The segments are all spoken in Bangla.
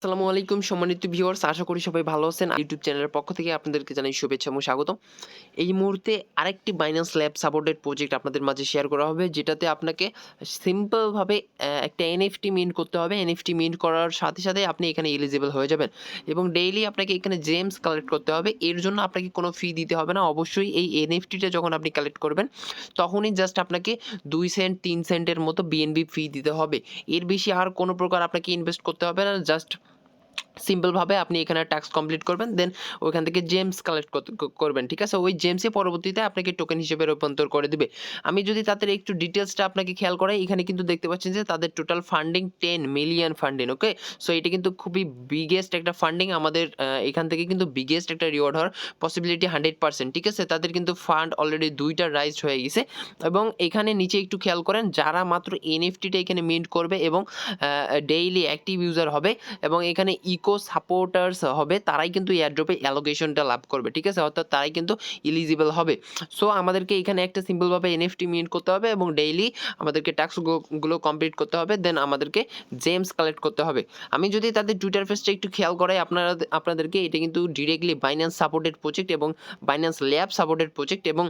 আসসালামু আলাইকুম সম্মানিত ভিউয়ার্স, আশা করি সবাই ভালো আছেন। ইউটিউব চ্যানেলের পক্ষ থেকে আপনাদেরকে জানাই শুভেচ্ছা এবং স্বাগতম। এই মুহূর্তে আরেকটি বাইন্যান্স ল্যাব সাপোর্টেড প্রজেক্ট আপনাদের মাঝে শেয়ার করা হবে, যেটাতে আপনাকে সিম্পল ভাবে একটা এনএফটি মিন্ট করতে হবে। এনএফটি মিন্ট করার সাথে সাথে আপনি এখানে এলিজিবল হয়ে যাবেন এবং ডেইলি আপনাকে এখানে জেমস কালেক্ট করতে হবে। এর জন্য আপনাকে কোনো ফি দিতে হবে না। অবশ্যই এই এনএফটিটা যখন আপনি কালেক্ট করবেন তখনই জাস্ট আপনাকে 2 সেন্ট 3 সেন্টের মতো বিএনবি ফি দিতে হবে। এর বেশি আর কোনো প্রকার আপনাকে ইনভেস্ট করতে হবে না। জাস্ট সিম্পলভাবে আপনি এখানে টাস্ক কমপ্লিট করবেন, দেন ওইখান থেকে জেমস কালেক্ট করবেন, ঠিক আছে? ওই জেমসই পরবর্তীতে আপনাকে টোকেন হিসেবে রূপান্তর করে দিবে। আমি যদি তাদের একটু ডিটেলসটা আপনাকে খেয়াল করাই, এখানে কিন্তু দেখতে পাচ্ছেন যে তাদের টোটাল ফান্ডিং 10 মিলিয়ন ফান্ডিং, ওকে? সো এটা কিন্তু খুবই বিগেস্ট একটা ফান্ডিং। আমাদের এখান থেকে কিন্তু বিগেস্ট একটা রিওয়ার্ড হওয়ার পসিবিলিটি 100%, ঠিক আছে? তাদের কিন্তু ফান্ড অলরেডি 2টা রাইজড হয়ে গেছে এবং এখানে নিচে একটু খেয়াল করেন, যারা মাত্র এনএফটিটা এখানে মিন্ট করবে এবং ডেইলি অ্যাক্টিভ ইউজার হবে এবং এখানে ইকো সাপোর্টার্স হবে, তারাই কিন্তু এয়ারড্রপে অ্যালোকেশনটা লাভ করবে, ঠিক আছে? অর্থাৎ তারাই কিন্তু এলিজিবল হবে। সো আমাদেরকে এখানে একটা সিম্পলভাবে এনএফটি মিন্ট করতে হবে এবং ডেইলি আমাদেরকে টাস্কগুলো কমপ্লিট করতে হবে, দেন আমাদেরকে জেমস কালেক্ট করতে হবে। আমি যদি তাদের টুইটার পেজটা একটু খেয়াল করাই আপনাদেরকে, এটা কিন্তু ডিরেক্টলি বাইন্যান্স সাপোর্টেড প্রজেক্ট এবং বাইন্যান্স ল্যাব সাপোর্টেড প্রজেক্ট এবং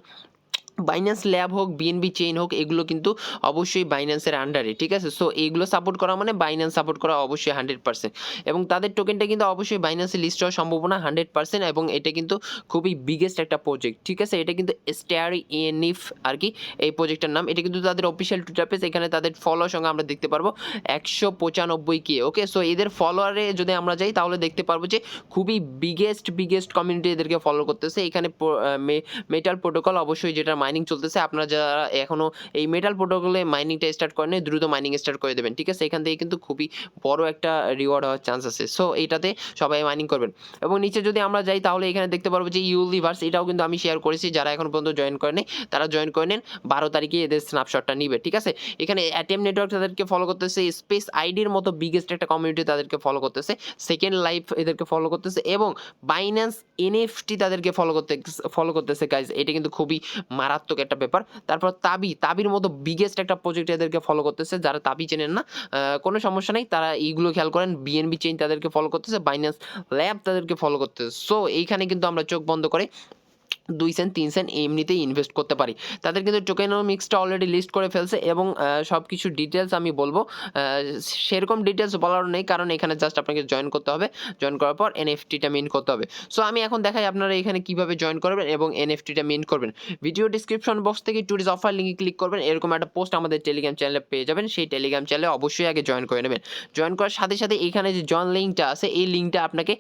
বাইন্যান্স ল্যাব হোক, বিএনবি চেইন হোক, এগুলো কিন্তু অবশ্যই বাইন্যান্সের আন্ডারে, ঠিক আছে? সো এইগুলো সাপোর্ট করা মানে বাইন্যান্স সাপোর্ট করা অবশ্যই 100%, এবং তাদের টোকেনটা কিন্তু অবশ্যই বাইন্যান্সে লিস্ট হওয়ার সম্ভাবনা 100%, এবং এটা কিন্তু খুবই বিগেস্ট একটা প্রজেক্ট, ঠিক আছে? এটা কিন্তু StarryNift আর কি এই প্রজেক্টের নাম। এটা কিন্তু তাদের অফিসিয়াল টুইটার পেজ। এখানে তাদের ফলোয়ার সঙ্গে আমরা দেখতে পারবো 195K, ওকে? সো এদের ফলোয়ারে যদি আমরা যাই তাহলে দেখতে পারবো যে খুবই বিগেস্ট কমিউনিটি এদেরকে ফলো করতেছে। এখানে মেটাল প্রোটোকল অবশ্যই, যেটা মাইনিং চলতেছে, আপনারা যারা এখনো এই মেটাল প্রোটোকলে মাইনিংটা স্টার্ট করেন, দ্রুত মাইনিং স্টার্ট করে দেবেন, ঠিক আছে? এখান থেকে কিন্তু খুবই বড় একটা রিওয়ার্ড হওয়ার চান্স আছে। সো এইটাতে সবাই মাইনিং করবেন। এবং নিচে যদি আমরা যাই তাহলে এখানে দেখতে পারবো যে ইউনিভার্স, এটাও কিন্তু আমি শেয়ার করেছি। যারা এখন পর্যন্ত জয়েন করেনি তারা জয়েন করে নেন, 12 তারিখে এদের স্ন্যাপশটটা নিবে, ঠিক আছে? এখানে অ্যাটেম নেটওয়ার্ক তাদেরকে ফলো করতেছে, স্পেস আইডির মতো বিগেস্ট একটা কমিউনিটি তাদেরকে ফলো করতেছে, সেকেন্ড লাইফ এদেরকে ফলো করতেছে এবং বাইন্যান্স এনএফটি তাদেরকে ফলো করতেছে গাইজ। এটা কিন্তু খুবই মারাত্মক একটা ব্যাপার। তারপর তাবির মতো বিগেস্ট একটা প্রজেক্ট এদেরকে ফলো করতেছে। যারা তাবি চেনেন না, কোনো সমস্যা নেই, তারা এইগুলো খেয়াল করেন। বিএনবি চেইন তাদেরকে ফলো করতেছে, বাইন্যান্স ল্যাব তাদেরকে ফলো করতেছে। সো এইখানে কিন্তু আমরা চোখ বন্ধ করে 2 সেন্ট 3 সেন্ট এমনিতেই ইনভেস্ট করতে পারি। তাদের কিন্তু টোকেনোমিক্সটা অলরেডি লিস্ট করে ফেলছে এবং সব কিছু ডিটেলস আমি বলবো। সেরকম ডিটেলস বলার নেই, কারণ এখানে জাস্ট আপনাকে জয়েন করতে হবে। জয়েন করার পর এনএফটিটা মিন্ট করতে হবে। সো আমি এখন দেখাই আপনারা এখানে কিভাবে জয়েন করবেন এবং এনএফটিটা মিন্ট করবেন। ভিডিও ডিসক্রিপশন বক্স থেকে টুরিস্ট অফার লিঙ্কে ক্লিক করবেন। এরকম একটা পোস্ট আমাদের টেলিগ্রাম চ্যানেলে পেয়ে যাবেন। সেই টেলিগ্রাম চ্যানেলে অবশ্যই আগে জয়েন করে নেবেন। জয়েন করার সাথে সাথে এখানে যে জয়েন লিঙ্কটা আছে, এই লিঙ্কটা আপনাকে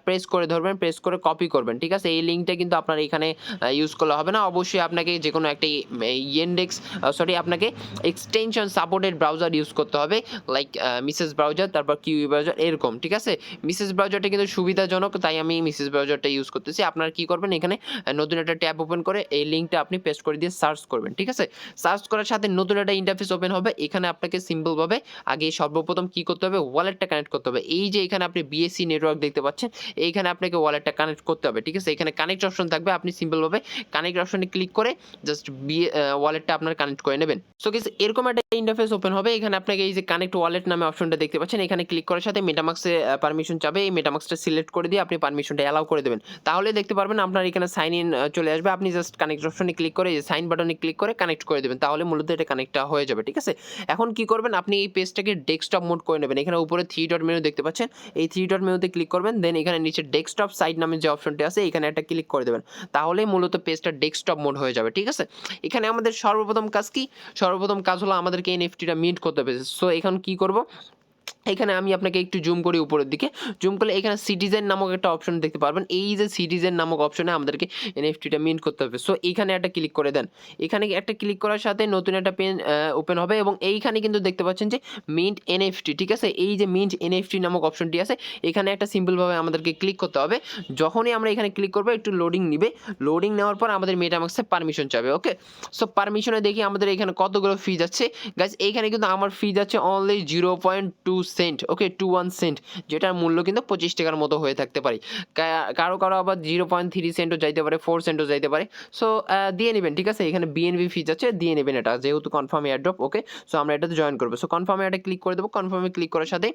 প্রেস করে ধরবেন, প্রেস করে কপি করবেন, ঠিক আছে? এই লিঙ্কটা কিন্তু আপনার এখানে ইউজ করলে হবে না। অবশ্যই আপনাকে যে কোনো একটা আপনাকে এক্সটেনশন সাপোর্টেড ব্রাউজার ইউজ করতে হবে, লাইক মিসেস ব্রাউজার, তারপর কিউই ব্রাউজার, এরকম, ঠিক আছে? মিসেস ব্রাউজারটা কিন্তু সুবিধাজনক, তাই আমি মিসেস ব্রাউজারটা ইউজ করতেছি। আপনারা কি করবেন, এখানে নতুন একটা ট্যাব ওপেন করে এই লিঙ্কটা আপনি পেস্ট করে দিয়ে সার্চ করবেন, ঠিক আছে? সার্চ করার সাথে নতুন একটা ইন্টারফেস ওপেন হবে। এখানে আপনাকে সিম্পলভাবে আগে সর্বপ্রথম কি করতে হবে, ওয়ালেটটা কানেক্ট করতে হবে। এই যে এখানে আপনি বিএসসি নেটওয়ার্ক দেখতে পাচ্ছেন, এইখানে আপনাকে ওয়ালেটটা কানেক্ট করতে হবে, ঠিক আছে? এখানে কানেক্ট অপশন থাকবে, আপনি সিম্পলভাবে কানেক্ট অপশনে ক্লিক করে জাস্ট ওয়ালেটটা আপনার কানেক্ট করে নেবেন। সো গাইস, এরকম একটা ইন্টারফেস ওপেন হবে। এখানে আপনাকে এই যে কানেক্ট ওয়ালেট নামে অপশনটা দেখতে পাচ্ছেন, এখানে ক্লিক করার সাথে মেটামাক্সে পারমিশন চাবে। এই মেটামাক্সটা সিলেক্ট করে দিয়ে আপনি পারমিশনটা অ্যালাউ করে দেবেন। তাহলে দেখতে পারবেন আপনার এখানে সাইন ইন চলে আসবে। আপনি জাস্ট কানেক্ট অপশনে ক্লিক করে সাইন বাটনে ক্লিক করে কানেক্ট করে দেবেন, তাহলে মূলত এটা কানেক্টটা হয়ে যাবে, ঠিক আছে? এখন কি করবেন, আপনি এই পেজটাকে ডেস্কটপ মোড করে নেবেন। এখানে উপরে 3 ডট মেনু দেখতে পাচ্ছেন, এই 3 ডট মেনুতে ক্লিক করবেন, দেন এখানে নিচে ডেস্কটপ সাইট নামে যে অপশনটি আছে এখানে একটা ক্লিক করে দেবেন, তাহলে মূলত পেজটা ডেস্কটপ মোড হয়ে যাবে, ঠিক আছে? এখানে আমাদের সর্বপ্রথম কাজ কি? সর্বপ্রথম কাজ হলো আমাদেরকে এনএফটিটা মিন্ট করতে হবে। সো এখন কি করব, এখানে আমি আপনাকে একটু জুম করি উপরের দিকে। জুম করলে এখানে সিটিজেন নামক একটা অপশন দেখতে পারবেন। এই যে সিটিজেন নামক অপশনে আমাদেরকে এনএফটিটা মিন্ট করতে হবে। সো এইখানে একটা ক্লিক করে দেন। এখানে একটা ক্লিক করার সাথে নতুন একটা পেন ওপেন হবে এবং এইখানে কিন্তু দেখতে পাচ্ছেন যে মিন্ট এনএফটি, ঠিক আছে? এই যে মিন্ট এনএফটি নামক অপশনটি আছে, এখানে একটা সিম্পলভাবে আমাদেরকে ক্লিক করতে হবে। যখনই আমরা এখানে ক্লিক করবো একটু লোডিং নিবে। লোডিং নেওয়ার পর আমাদের মেটামাক্সে পারমিশন চাবে, ওকে? সো পারমিশনে দেখি আমাদের এখানে কতগুলো ফি যাচ্ছে। গাইস, এইখানে কিন্তু আমার ফি যাচ্ছে অনলি 0.2 সেন্ট, ওকে? 21 সেন্ট, যেটার মূল্য কিন্তু 25 টাকার মতো হয়ে থাকতে পারে। কারো আবার 0.3 সেন্টও যাইতে পারে, 4 সেন্টও যাইতে পারে। সো দিয়ে নেবেন, ঠিক আছে? এখানে বিএনবি ফি যাচ্ছে, দিয়ে নেবেন এটা, যেহেতু কনফার্ম এয়ারড্রপ, ওকে? সো আমরা এটাতে জয়েন করবো। সো কনফার্মে এটা ক্লিক করে দেবো। কনফার্মে ক্লিক করার সাথে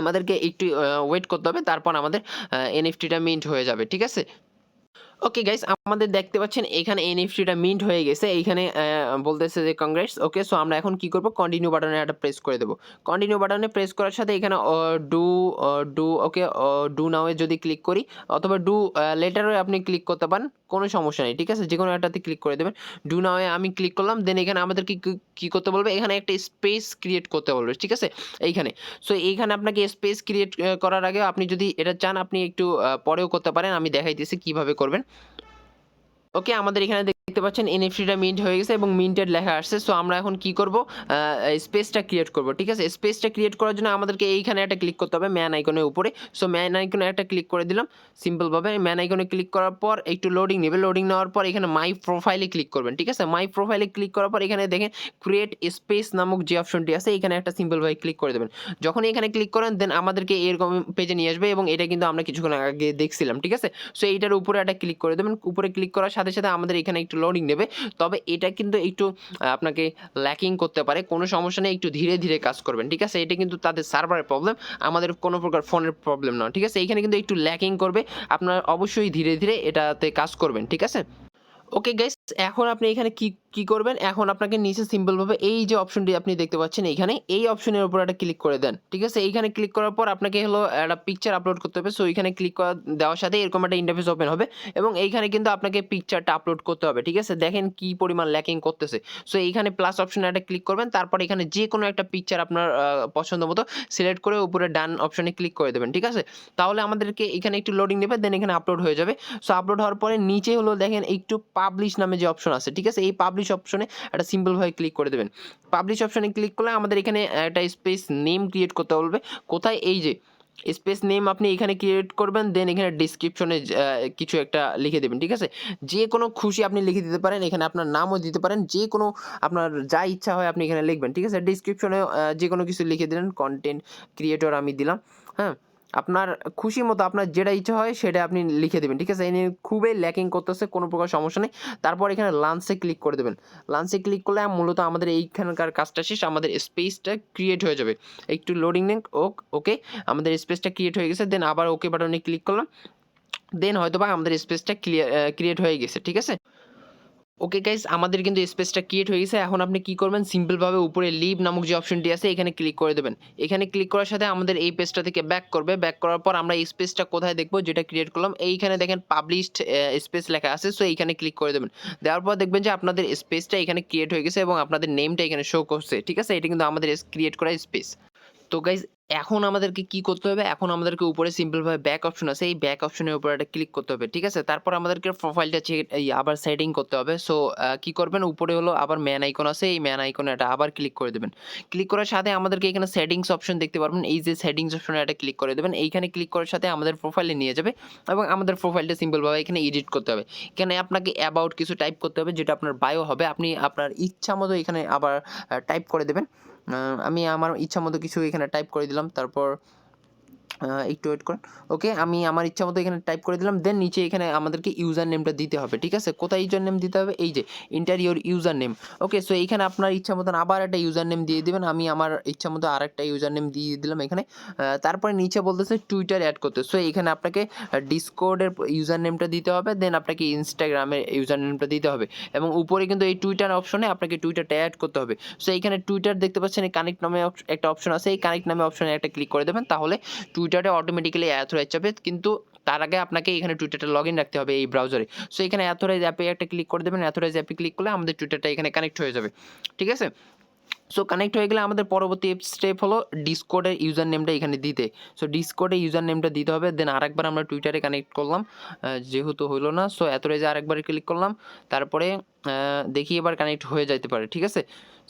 আমাদেরকে একটু ওয়েট করতে হবে, তারপর আমাদের এনএফটিটা মিন্ট হয়ে যাবে, ঠিক আছে? ওকে গাইস, আমাদের দেখতে পাচ্ছেন এখানে এনএফটিটা মিন্ট হয়ে গেছে। এইখানে বলতেছে যে কংগ্রেটস। ওকে, সো আমরা এখন কি করব, কন্টিনিউ বাটনে একটা প্রেস করে দেব। কন্টিনিউ বাটনে প্রেস করার সাথে এখানে do do okay do now এ যদি ক্লিক করি, অথবা ডু লেটারে আপনি ক্লিক করতে পারেন, কোনো সমস্যা নেই, ঠিক আছে? যেকোনো একটাতে ক্লিক করে দেবেন। ডু নাও এ আমি ক্লিক করলাম, দেন এখানে আমাদের কি করতে বলবে, এখানে একটা স্পেস ক্রিয়েট করতে বলবে, ঠিক আছে? এইখানে, সো এইখানে আপনাকে স্পেস ক্রিয়েট করার আগে আপনি যদি এটা চান আপনি একটু পরেও করতে পারেন, আমি দেখাইতেছি কিভাবে করবেন। ওকে, আমাদের এখানে দেখতে পাচ্ছেন এনএফটিটা মিন্ট হয়ে গেছে এবং মিন্টেড লেখা আসছে। সো আমরা এখন কি করব, স্পেসটা ক্রিয়েট করব, ঠিক আছে? স্পেসটা ক্রিয়েট করার জন্য আমাদেরকে এইখানে একটা ক্লিক করতে হবে ম্যান আইকনের উপরে। সো ম্যান আইকনে একটা ক্লিক করে দিলাম সিম্পলভাবে। ম্যান আইকনে ক্লিক করার পর একটু লোডিং নেবে, লোডিং নেওয়ার পর এখানে মাই প্রোফাইলে ক্লিক করবেন, ঠিক আছে? মাই প্রোফাইলে ক্লিক করার পর এখানে দেখেন ক্রিয়েট স্পেস নামক যে অপশনটি আছে এখানে একটা সিম্পলভাবে ক্লিক করে দেবেন। যখন এখানে ক্লিক করেন দেন আমাদেরকে এরকম পেজে নিয়ে আসবে এবং এটা কিন্তু আমরা কিছুক্ষণ আগে দেখছিলাম, ঠিক আছে? সো এইটার উপরে একটা ক্লিক করে দেবেন। উপরে ক্লিক করার সাথে সাথে আমাদের এখানে একটু লোডিং নেবে, তবে এটা কিন্তু একটু আপনাকে ল্যাকিং করতে পারে, কোনো সমস্যা নেই, একটু ধীরে ধীরে কাজ করবেন, ঠিক আছে? এটা কিন্তু তাদের সার্ভারের প্রবলেম, আমাদের কোনো প্রকার ফোনের প্রবলেম না, ঠিক আছে? এখানে কিন্তু একটু ল্যাকিং করবে, আপনার অবশ্যই ধীরে ধীরে এটাতে কাজ করবেন, ঠিক আছে? ওকে গাইস, এখন আপনি এখানে কি করবেন, এখন আপনাকে নিচে সিম্পলভাবে এই যে অপশনটি আপনি দেখতে পাচ্ছেন এইখানে, এই অপশনের উপর একটা ক্লিক করে দেন, ঠিক আছে? এইখানে ক্লিক করার পর আপনাকে হলো একটা পিকচার আপলোড করতে হবে। সো এইখানে ক্লিক করা দেওয়ার সাথে এরকম একটা ইন্টারফেস ওপেন হবে এবং এইখানে কিন্তু আপনাকে পিকচারটা আপলোড করতে হবে, ঠিক আছে? দেখেন কি পরিমাণ ল্যাকিং করতেছে। সো এইখানে প্লাস অপশনে একটা ক্লিক করবেন, তারপর এখানে যে কোনো একটা পিকচার আপনার পছন্দ মতো সিলেক্ট করে উপরে ডান অপশনে ক্লিক করে দেবেন, ঠিক আছে? তাহলে আমাদেরকে এখানে একটু লোডিং নেবে, দেন এখানে আপলোড হয়ে যাবে। সো আপলোড হওয়ার পরে নিচে হলো দেখেন একটু পাবলিশ নামে যে অপশন আছে, ঠিক আছে? এই পাবলিশ অপশনে একটা সিম্পলভাবে ক্লিক করে দেবেন। পাবলিশ অপশনে ক্লিক করলে আমাদের এখানে একটা স্পেস নেম ক্রিয়েট করতে বলবে। কোথায়, এই যে স্পেস নেম আপনি এখানে ক্রিয়েট করবেন, দেন এখানে ডিসক্রিপশনে কিছু একটা লিখে দেবেন, ঠিক আছে? যে কোনো খুশি আপনি লিখে দিতে পারেন, এখানে আপনার নামও দিতে পারেন, যে কোনো আপনার যা ইচ্ছা হয় আপনি এখানে লিখবেন, ঠিক আছে? ডিসক্রিপশনে যে কোনো কিছু লিখে দিলেন, কন্টেন্ট ক্রিয়েটর আমি দিলাম, হ্যাঁ? আপনার খুশি মতো আপনার যেটা ইচ্ছা হয় সেটা আপনি লিখে দেবেন, ঠিক আছে? এই নিয়ে খুবই ল্যাকিং করতেছে, কোনো প্রকার সমস্যা নেই। তারপর এখানে লাঞ্চে ক্লিক করে দেবেন। লাঞ্চে ক্লিক করলে মূলত আমাদের এইখানকার কাজটা শেষ, আমাদের স্পেসটা ক্রিয়েট হয়ে যাবে। একটু লোডিং নেন। ওকে, আমাদের স্পেসটা ক্রিয়েট হয়ে গেছে, দেন আবার ওকে বাটনে ক্লিক করলাম, দেন হয়তোবা আমাদের স্পেসটা ক্রিয়েট হয়ে গেছে, ঠিক আছে? ওকে গাইস, আমাদের কিন্তু স্পেসটা ক্রিয়েট হয়ে গেছে। এখন আপনি কি করবেন, সিম্পলভাবে উপরে লিভ নামক যে অপশনটি আছে এখানে ক্লিক করে দেবেন। এখানে ক্লিক করার সাথে আমাদের এই পেজটা থেকে ব্যাক করবে। ব্যাক করার পর আমরা এই স্পেসটা কোথায় দেখবো, যেটা ক্রিয়েট করলাম এইখানে দেখেন পাবলিশড স্পেস লেখা আছে। সো এইখানে ক্লিক করে দেবেন। দেওয়ার পর দেখবেন যে আপনাদের স্পেসটা এখানে ক্রিয়েট হয়ে গেছে এবং আপনাদের নেমটা এখানে শো করছে, ঠিক আছে? এটা কিন্তু আমাদের ক্রিয়েট করা স্পেস। তো গাইজ, এখন আমাদেরকে কি করতে হবে, এখন আমাদেরকে উপরে সিম্পলভাবে ব্যাক অপশন আছে, এই ব্যাক অপশনের উপরে একটা ক্লিক করতে হবে, ঠিক আছে? তারপর আমাদেরকে প্রোফাইলটা আবার সেটিং করতে হবে। সো কি করবেন, উপরে হলো আবার ম্যান আইকন আছে, এই ম্যান আইকনে এটা আবার ক্লিক করে দেবেন। ক্লিক করার সাথে আমাদেরকে এখানে সেটিংস অপশন দেখতে পারবেন, এই যে সেটিংস অপশনে একটা ক্লিক করে দেবেন। এইখানে ক্লিক করার সাথে আমাদের প্রোফাইলে নিয়ে যাবে এবং আমাদের প্রোফাইলটা সিম্পলভাবে এখানে এডিট করতে হবে। এখানে আপনাকে অ্যাবাউট কিছু টাইপ করতে হবে, যেটা আপনার বায়ো হবে। আপনি আপনার ইচ্ছা মতো এখানে আবার টাইপ করে দেবেন। আমি আমার ইচ্ছা মতো কিছু এখানে টাইপ করে দিলাম, তারপর একটু ওয়েট করুন। ওকে, আমি আমার ইচ্ছা মতো এখানে টাইপ করে দিলাম, দেন নিচে এখানে আমাদেরকে ইউজার নেমটা দিতে হবে, ঠিক আছে? কোথায় ইউজার নেম দিতে হবে, এই যে enter your user name. Okay, so এইখানে আপনার ইচ্ছা মতন আবার একটা ইউজার নেম দিয়ে দিবেন। আমি আমার ইচ্ছা মতো আর একটা ইউজার নেম দিয়ে দিলাম এখানে। তারপরে নিচে বলতেছে টুইটার অ্যাড করতে। সো এখানে আপনাকে ডিসকর্ডের ইউজার নেমটা দিতে হবে, দেন আপনাকে ইনস্টাগ্রামের ইউজার নেমটা দিতে হবে এবং উপরে কিন্তু এই টুইটার অপশনে আপনাকে টুইটারটা অ্যাড করতে হবে। সো এইখানে টুইটার দেখতে পাচ্ছেন, এই কানেক্ট নামে একটা অপশন আছে, এই কানেক্ট নামে অপশনে একটা ক্লিক করে দেবেন, তাহলে টুইটারে অটোমেটিক্যালি অ্যাথরাইজ যাবে। কিন্তু তার আগে আপনাকে এখানে টুইটারটা লগ ইন রাখতে হবে এই ব্রাউজারে। সো এখানে অ্যাথরাইজ অ্যাপে একটা ক্লিক করে দেবেন। অ্যাথরাইজ অ্যাপে ক্লিক করলে আমাদের টুইটারটা এখানে কানেক্ট হয়ে যাবে, ঠিক আছে? সো কানেক্ট হয়ে গেলে আমাদের পরবর্তী স্টেপ হলো ডিসকর্ডের ইউজার নেমটা এখানে দিতে। সো ডিসকর্ডে ইউজার নেমটা দিতে হবে, দেন আরেকবার আমরা টুইটারে কানেক্ট করলাম, যেহেতু হইলো না। সো অ্যাথরাইজে আরেকবার ক্লিক করলাম, তারপরে দেখি এবার কানেক্ট হয়ে যাইতে পারে, ঠিক আছে?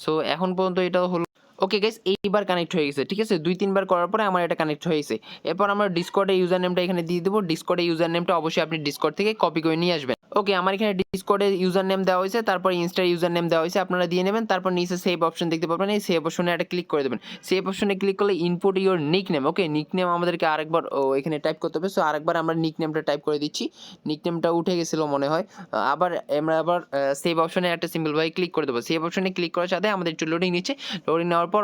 সো এখন পর্যন্ত এটা হলো। ওকে গাইস, এইবার কানেক্ট হয়ে গেছে, ঠিক আছে? 2-3 বার করার পরে আমার এটা কানেক্ট হয়ে গেছে। এরপর আমরা ডিসকর্ডের ইউজার নেমটা এখানে দিয়ে দেবো। ডিসকর্ডের ইউজার নেমটা অবশ্যই আপনি ডিসকর্ড থেকে কপি করে নিয়ে আসবেন। ওকে, আমার এখানে ডিসকর্ডের ইউজার নেম দেওয়া হয়েছে, তারপর ইনস্টার ইউজার নেম দেওয়া হয়েছে, আপনারা দিয়ে নেবেন। তারপর নিচে সেভ অপশন দেখতে পাবেন, এই সেভ অপশনে একটা ক্লিক করে দেবেন। সেভ অপশনে ক্লিক করলে input your nick name. Okay, nick name আমাদেরকে আরেকবার এখানে টাইপ করতে হবে। সো আরেকবার আমরা নিক নেমটা টাইপ করে দিচ্ছি। নিক নেমটা উঠে গেছিলো মনে হয়। আমরা আবার সেভ অপশনে একটা সিম্পলভাবে ক্লিক করে দেবো। সেভ অপশনে ক্লিক করার সাথে আমাদের একটু লোডিং নিচ্ছে। লোডিং নেওয়ার পর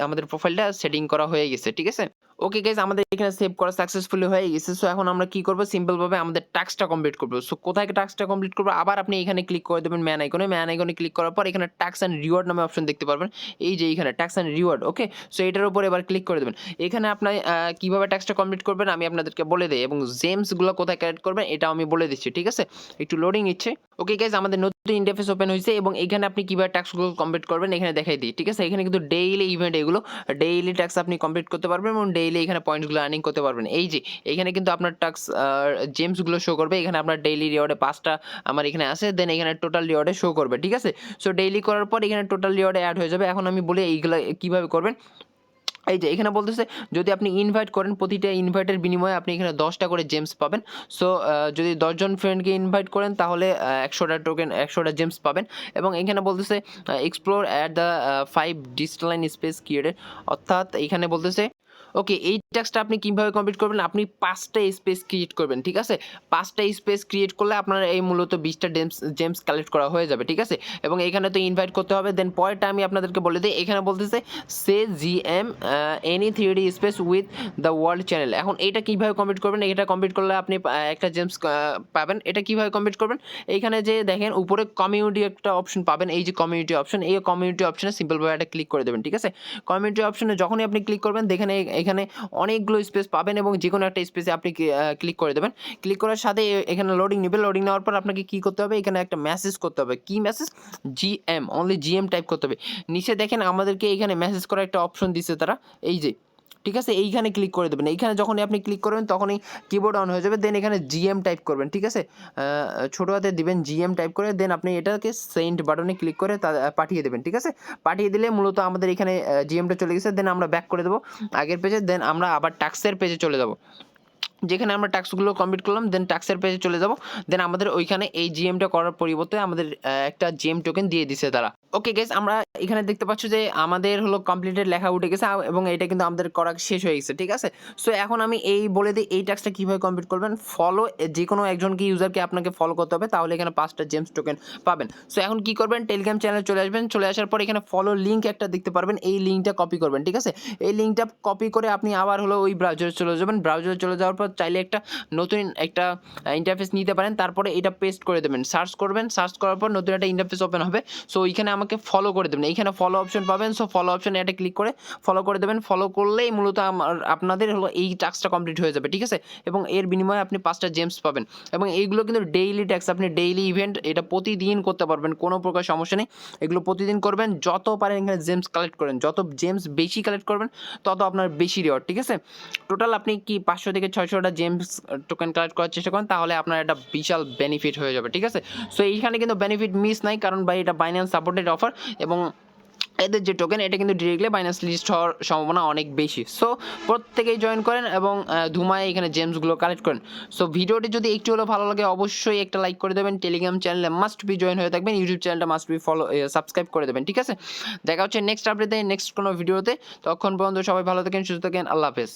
আমাদের প্রোফাইলটা সেটিং করা হয়ে গেছে, ঠিক আছে? ওকে গাইস, আমাদের এখানে সেভ করা সাকসেসফুলি হয়ে গেছে। সো এখন আমরা কি করব, সিম্পল ভাবে আমাদের টাস্কটা কমপ্লিট করব। সো কোথায় টাস্কটা কমপ্লিট করব, আবার আপনি এখানে ক্লিক করে দেবেন ম্যান আইকনে। ম্যান আইকনে ক্লিক করার পর এখানে টাস্ক এন্ড রিওয়ার্ড নামে অপশন দেখতে পারবেন। এই যে এখানে task and reward, okay. So এটার উপর এবার ক্লিক করে দেবেন। এখানে আপনি কিভাবে টাস্কটা কমপ্লিট করবেন আমি আপনাদেরকে বলে দেই, এবং জেমস গুলো কোথায় কালেক্ট করবেন এটা আমি বলে দিচ্ছি, ঠিক আছে? একটু লোডিং নিচ্ছে। ওকে গাইস, আমাদের নতুন ইন্টারফেস ওপেন হয়েছে এবং এখানে আপনি কিভাবে টাস্কগুলো কমপ্লিট করবেন এখানে দেখাই দিই, ঠিক আছে? এখানে কিন্তু ডেইলি ইভেন্ট, এগুলো ডেইলি টাস্ক আপনি কমপ্লিট করতে পারবেন এবং ডেইলি এখানে পয়েন্টসগুলো আর্নিং করতে পারবেন। এই যে এখানে কিন্তু আপনার টাস্ক জেমসগুলো শো করবে। এখানে আপনার ডেইলি রিওয়ার্ডে 5টা আমার এখানে আছে, দেন এখানে টোটাল রিওয়ার্ডে শো করবে, ঠিক আছে? সো ডেইলি করার পর এখানে টোটাল রিওয়ার্ডে অ্যাড হয়ে যাবে। এখন আমি বলি এইগুলো কিভাবে করবেন। এই যে এখানে বলতেছে যদি আপনি ইনভাইট করেন, প্রতিটা ইনভাইটের বিনিময়ে আপনি এখানে 10টা করে জেমস পাবেন। সো যদি 10 জন ফ্রেন্ডকে ইনভাইট করেন তাহলে 100টা টোকেন, 100টা জেমস পাবেন। এবং এখানে বলতেছে explore at the 5 digital space created, অর্থাৎ এখানে বলতেছে ওকে এই টাস্কটা আপনি কিভাবে কমপ্লিট করবেন, আপনি 5টা স্পেস ক্রিয়েট করবেন, ঠিক আছে? 5টা স্পেস ক্রিয়েট করলে আপনার এই মূলত 20টা জেমস কালেক্ট করা হয়ে যাবে, ঠিক আছে? এবং এখানে তো ইনভাইট করতে হবে। দেন পরেরটা আমি আপনাদেরকে বলে দিই, এখানে বলতেছে সে GM any 3D space with the world channel. এখন এটা কিভাবে কমপ্লিট করবেন, এটা কমপ্লিট করলে আপনি একটা জেমস পাবেন। এটা কিভাবে কমপ্লিট করবেন, এইখানে যে দেখেন উপরে কমিউনিটি একটা অপশন পাবেন, এই যে কমিউনিটি অপশন, এই কমিউনিটি অপশনে সিম্পলভাবে একটা ক্লিক করে দেবেন, ঠিক আছে? কমিউনিটি অপশনে যখনই আপনি ক্লিক করবেন দেখেন এখানে অনেকগুলো স্পেস পাবেন এবং যে কোনো একটা স্পেসে আপনি ক্লিক করে দেবেন। ক্লিক করার সাথে এখানে লোডিং নেবে। লোডিং নেওয়ার পর আপনাকে কি করতে হবে, এখানে একটা মেসেজ করতে হবে। কি message? GM, only GM type করতে হবে। নিচে দেখেন আমাদেরকে এখানে মেসেজ করার একটা অপশন দিচ্ছে তারা, এই যে, ঠিক আছে? এইখানে ক্লিক করে দেবেন। এইখানে যখনই আপনি ক্লিক করবেন তখনই কিবোর্ড অন হয়ে যাবে। দেন এখানে জিএম টাইপ করবেন, ঠিক আছে? ছোটো হাতে দিবেন জিএম টাইপ করে, দেন আপনি এটাকে সেন্ড বাটনে ক্লিক করে পাঠিয়ে দেবেন, ঠিক আছে? পাঠিয়ে দিলে মূলত আমাদের এখানে জিএমটা চলে গেছে। দেন আমরা ব্যাক করে দেবো আগের পেজে। দেন আমরা আবার টাস্কের পেজে চলে যাব, যেখানে আমরা টাস্কগুলো কমপ্লিট করলাম। দেন টাস্কের পেজে চলে যাব। দেন আমাদের ওইখানে এই জিএমটা করার পরিবর্তে আমাদের একটা জিএম টোকেন দিয়ে দিছে তারা। ওকে গাইস, আমরা এখানে দেখতে পাচ্ছি যে আমাদের হলো কমপ্লিটেড লেখা উঠে গেছে এবং এটা কিন্তু আমাদের করা শেষ হয়ে গেছে, ঠিক আছে? সো এখন আমি এই বলে দিই এই টাস্কটা কীভাবে কমপ্লিট করবেন। ফলো, যে কোনো একজনকে ইউজারকে আপনাকে ফলো করতে হবে, তাহলে এখানে 5টা জেমস টোকেন পাবেন। সো এখন কি করবেন, টেলিগ্রাম চ্যানেলে চলে আসবেন। চলে আসার পর এখানে ফলো লিঙ্ক একটা দেখতে পারবেন, এই লিঙ্কটা কপি করবেন, ঠিক আছে? এই লিঙ্কটা কপি করে আপনি আবার হলো ওই ব্রাউজারে চলে যাবেন। ব্রাউজারে চলে যাওয়ার পর চাইলে একটা নতুন একটা ইন্টারফেস নিতে পারেন। তারপরে এটা পেস্ট করে দেবেন, সার্চ করবেন। সার্চ করার পর নতুন একটা ইন্টারফেস ওপেন হবে। সো ওইখানে আমাকে ফলো করে দেবেন। এইখানে ফলো অপশন পাবেন। সো ফলো অপশনে এটা ক্লিক করে ফলো করে দেবেন। ফলো করলেই মূলত আপনাদের হলো এই টাস্কটা কমপ্লিট হয়ে যাবে, ঠিক আছে? এবং এর বিনিময়ে আপনি 5টা জেমস পাবেন। এবং এইগুলো কিন্তু ডেইলি টাস্ক, আপনি ডেইলি ইভেন্ট এটা প্রতিদিন করতে পারবেন, কোনো প্রকার সমস্যা নেই। এগুলো প্রতিদিন করবেন, যত পারেন এখানে জেমস কালেক্ট করেন। যত জেমস বেশি কালেক্ট করবেন তত আপনার বেশি রিওয়ার্ড, ঠিক আছে? টোটাল আপনি কি 500 থেকে 600টা জেমস টোকেন কালেক্ট করার চেষ্টা করেন, তাহলে আপনার একটা বিশাল বেনিফিট হয়ে যাবে, ঠিক আছে? সো এইখানে কিন্তু বেনিফিট মিস নাই, কারণ ভাই এটা বাইন্যান্স সাপোর্টেড অফার এবং এদের যে টোকেন এটা কিন্তু ডিরেক্টলি বাইন্যান্স লিস্ট হওয়ার সম্ভাবনা অনেক বেশি। সো প্রত্যেকেই জয়েন করেন এবং ধুমায় এখানে জেমসগুলো কালেক্ট করেন। সো ভিডিওটি যদি একটু হলেও ভালো লাগে অবশ্যই একটা লাইক করে দেবেন। টেলিগ্রাম চ্যানেলে মাস্ট বি জয়েন হয়ে থাকবেন। ইউটিউব চ্যানেলটা মাস্ট বি সাবস্ক্রাইব করে দেবেন, ঠিক আছে? দেখা হচ্ছে নেক্সট আপডেটে, নেক্সট কোনো ভিডিওতে। তখন পর্যন্ত সবাই ভালো থাকেন, সুস্থ থাকেন। আল্লাহ হাফেজ।